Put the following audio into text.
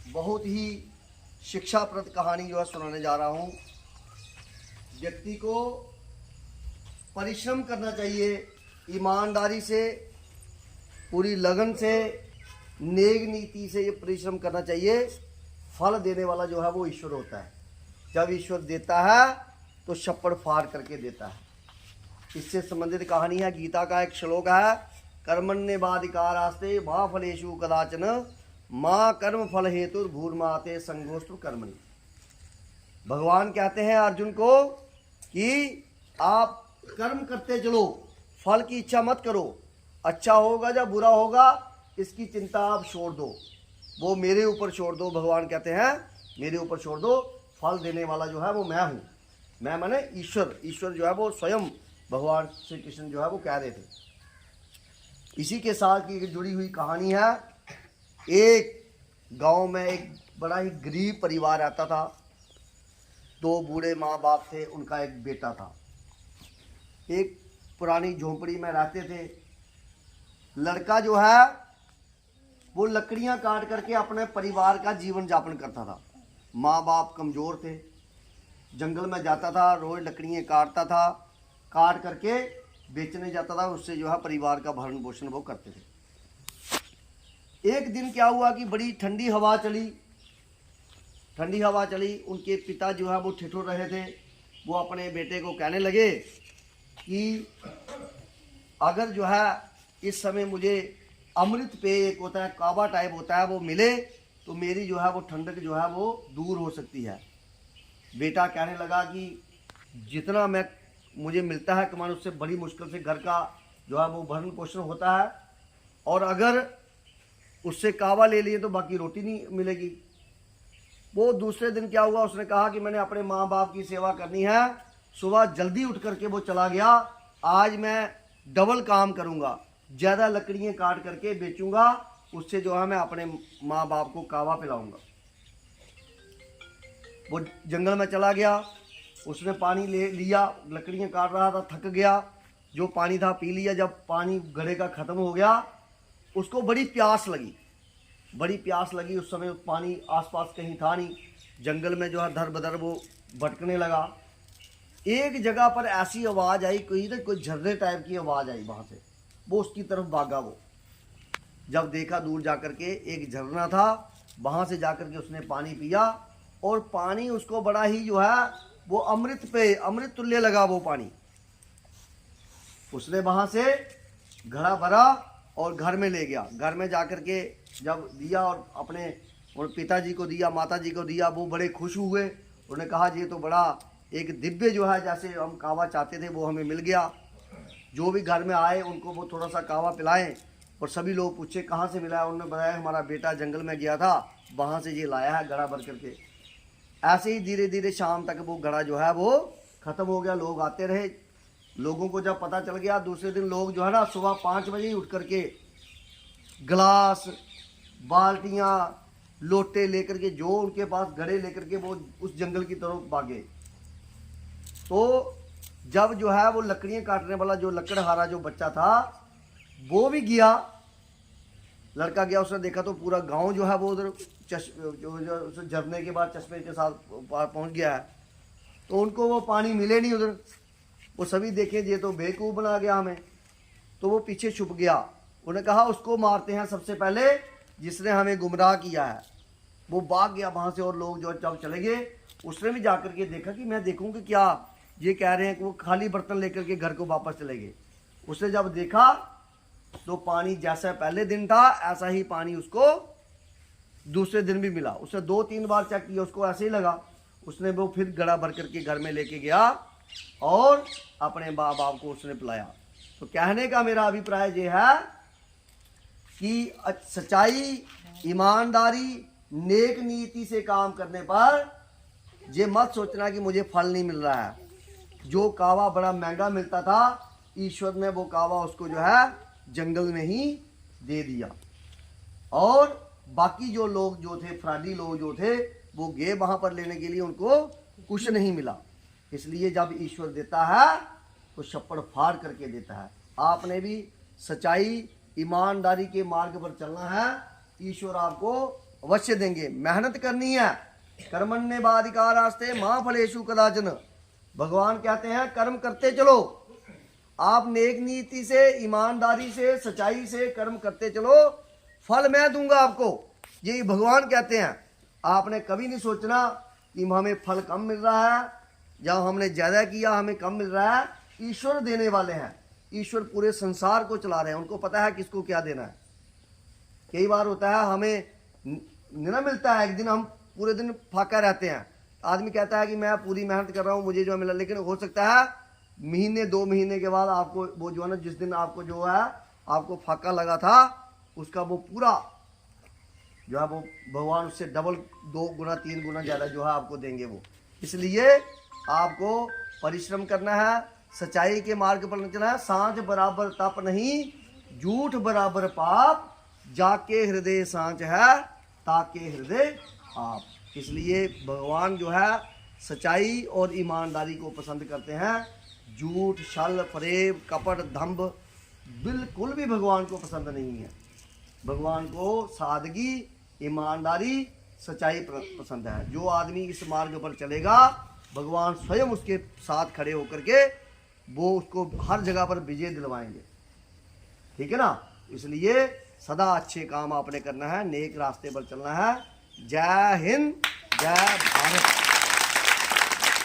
बहुत ही शिक्षाप्रद कहानी जो है सुनाने जा रहा हूँ। व्यक्ति को परिश्रम करना चाहिए, ईमानदारी से, पूरी लगन से, नेक नीति से ये परिश्रम करना चाहिए। फल देने वाला जो है वो ईश्वर होता है। जब ईश्वर देता है तो छप्पड़ फाड़ करके देता है। इससे संबंधित कहानी है, गीता का एक श्लोक है, कर्मण्येवाधिकारास्ते मा फलेषु कदाचन माँ कर्म फल हेतु भूर्माते संगोष्ठ कर्मणि। भगवान कहते हैं अर्जुन को कि आप कर्म करते चलो, फल की इच्छा मत करो। अच्छा होगा या बुरा होगा इसकी चिंता आप छोड़ दो, वो मेरे ऊपर छोड़ दो। भगवान कहते हैं मेरे ऊपर छोड़ दो, फल देने वाला जो है वो मैं हूँ। मैं माने ईश्वर, ईश्वर जो है वो स्वयं भगवान श्री कृष्ण जो है वो कह रहे थे। इसी के साथ की एक जुड़ी हुई कहानी है। एक गांव में एक बड़ा ही गरीब परिवार रहता था। दो बूढ़े माँ बाप थे, उनका एक बेटा था। एक पुरानी झोंपड़ी में रहते थे। लड़का जो है वो लकड़ियां काट करके अपने परिवार का जीवन यापन करता था। माँ बाप कमज़ोर थे, जंगल में जाता था, रोज़ लकड़ियाँ काटता था, काट करके बेचने जाता था, उससे जो है परिवार का भरण पोषण वो करते थे। एक दिन क्या हुआ कि बड़ी ठंडी हवा चली। ठंडी हवा चली, उनके पिता जो है वो ठिठुर रहे थे। वो अपने बेटे को कहने लगे कि अगर जो है इस समय मुझे अमृत पेय एक होता है, कावा टाइप होता है, वो मिले तो मेरी जो है वो ठंडक जो है वो दूर हो सकती है। बेटा कहने लगा कि जितना मुझे मिलता है कमान, उससे बड़ी मुश्किल से घर का जो है वो भरण पोषण होता है, और अगर उससे कावा ले लिए तो बाकी रोटी नहीं मिलेगी। वो दूसरे दिन क्या हुआ, उसने कहा कि मैंने अपने माँ बाप की सेवा करनी है, सुबह जल्दी उठ करके वो चला गया। आज मैं डबल काम करूँगा, ज़्यादा लकड़ियाँ काट करके बेचूंगा, उससे जो है मैं अपने माँ बाप को कावा पिलाऊंगा। वो जंगल में चला गया, उसने पानी ले लिया, लकड़ियाँ काट रहा था, थक गया, जो पानी था पी लिया। जब पानी घड़े का ख़त्म हो गया, उसको बड़ी प्यास लगी, बड़ी प्यास लगी। उस समय पानी आसपास कहीं था नहीं, जंगल में जो है धर बदर वो भटकने लगा। एक जगह पर ऐसी आवाज़ आई, कोई झर्रे टाइप की आवाज़ आई वहाँ से। वो उसकी तरफ भागा। वो जब देखा दूर जा कर के एक झरना था, वहाँ से जा कर के उसने पानी पिया, और पानी उसको बड़ा ही जो है वो अमृत तुल्य लगा वो पानी। उसने वहाँ से घड़ा भरा और घर में ले गया। घर में जा कर के जब दिया और अपने पिताजी को दिया, माताजी को दिया, वो बड़े खुश हुए। उन्होंने कहा ये तो बड़ा एक दिव्य जो है, जैसे हम कावा चाहते थे वो हमें मिल गया। जो भी घर में आए उनको वो थोड़ा सा कावा पिलाएं, और सभी लोग पूछे कहाँ से मिला है। उन्होंने बताया हमारा बेटा जंगल में गया था, वहाँ से ये लाया है घड़ा भर करके। ऐसे ही धीरे धीरे शाम तक वो घड़ा जो है वो ख़त्म हो गया। लोग आते रहे। लोगों को जब पता चल गया, दूसरे दिन लोग जो है ना सुबह 5 बजे ही उठ करके गिलास, बाल्टियाँ, लोटे लेकर के, जो उनके पास घड़े लेकर के वो उस जंगल की तरफ भागे। तो जब जो है वो लकड़ियाँ काटने वाला जो लकड़हारा जो बच्चा था वो भी गया, लड़का गया, उसने देखा तो पूरा गांव जो है वो उधर जो झरने के बाद चश्मे के साथ पहुंच गया है। तो उनको वो पानी मिले नहीं उधर। वो सभी देखे ये तो बेवकूफ़ बना गया हमें, तो वो पीछे छुप गया। उन्होंने कहा उसको मारते हैं सबसे पहले जिसने हमें गुमराह किया है। वो भाग गया वहाँ से, और लोग जो जब चले गए उसने भी जाकर के देखा कि मैं देखूँ कि क्या ये कह रहे हैं कि वो खाली बर्तन लेकर के घर को वापस चले गए। उसने जब देखा तो पानी जैसा पहले दिन था ऐसा ही पानी उसको दूसरे दिन भी मिला। उसने 2-3 बार चेक किया, उसको ऐसे ही लगा। उसने वो फिर घड़ा भर करके घर में लेके गया और अपने माँ बाप को उसने पिलाया। तो कहने का मेरा अभिप्राय ये है कि सच्चाई, ईमानदारी, नेक नीति से काम करने पर ये मत सोचना कि मुझे फल नहीं मिल रहा है। जो कावा बड़ा महंगा मिलता था, ईश्वर ने वो कावा उसको जो है जंगल में ही दे दिया। और बाकी जो लोग जो थे, फ्राडी लोग जो थे, वो गए वहाँ पर लेने के लिए, उनको कुछ नहीं मिला। इसलिए जब ईश्वर देता है तो छप्पड़ फाड़ करके देता है। आपने भी सच्चाई, ईमानदारी के मार्ग पर चलना है, ईश्वर आपको अवश्य देंगे। मेहनत करनी है। कर्मण्येवाधिकारास्ते मा फलेषु कदाचन। भगवान कहते हैं कर्म करते चलो। आप नेक नीति से, ईमानदारी से, सच्चाई से कर्म करते चलो, फल मैं दूंगा आपको। यही भगवान कहते हैं। आपने कभी नहीं सोचना कि हमें फल कम मिल रहा है, जब हमने ज़्यादा किया हमें कम मिल रहा है। ईश्वर देने वाले हैं। ईश्वर पूरे संसार को चला रहे हैं, उनको पता है किसको क्या देना है। कई बार होता है हमें न मिलता है, एक दिन हम पूरे दिन फाका रहते हैं। आदमी कहता है कि मैं पूरी मेहनत कर रहा हूँ, मुझे जो मिला, लेकिन हो सकता है महीने 2 महीने के बाद आपको वो जो है ना, जिस दिन आपको जो है आपको फाका लगा था, उसका वो पूरा जो है वो भगवान उससे डबल 2 गुना 3 गुना ज़्यादा जो है आपको देंगे वो। इसलिए आपको परिश्रम करना है, सच्चाई के मार्ग पर चलना है। सांझ बराबर तप नहीं, झूठ बराबर पाप, जाके हृदय सांझ है ताके हृदय आप। इसलिए भगवान जो है सच्चाई और ईमानदारी को पसंद करते हैं। झूठ, छल, फरेब, कपट, दंभ बिल्कुल भी भगवान को पसंद नहीं है। भगवान को सादगी, ईमानदारी, सच्चाई पसंद है। जो आदमी इस मार्ग पर चलेगा, भगवान स्वयं उसके साथ खड़े होकर के वो उसको हर जगह पर विजय दिलवाएंगे। ठीक है ना। इसलिए सदा अच्छे काम आपने करना है, नेक रास्ते पर चलना है। जय हिंद, जय भारत।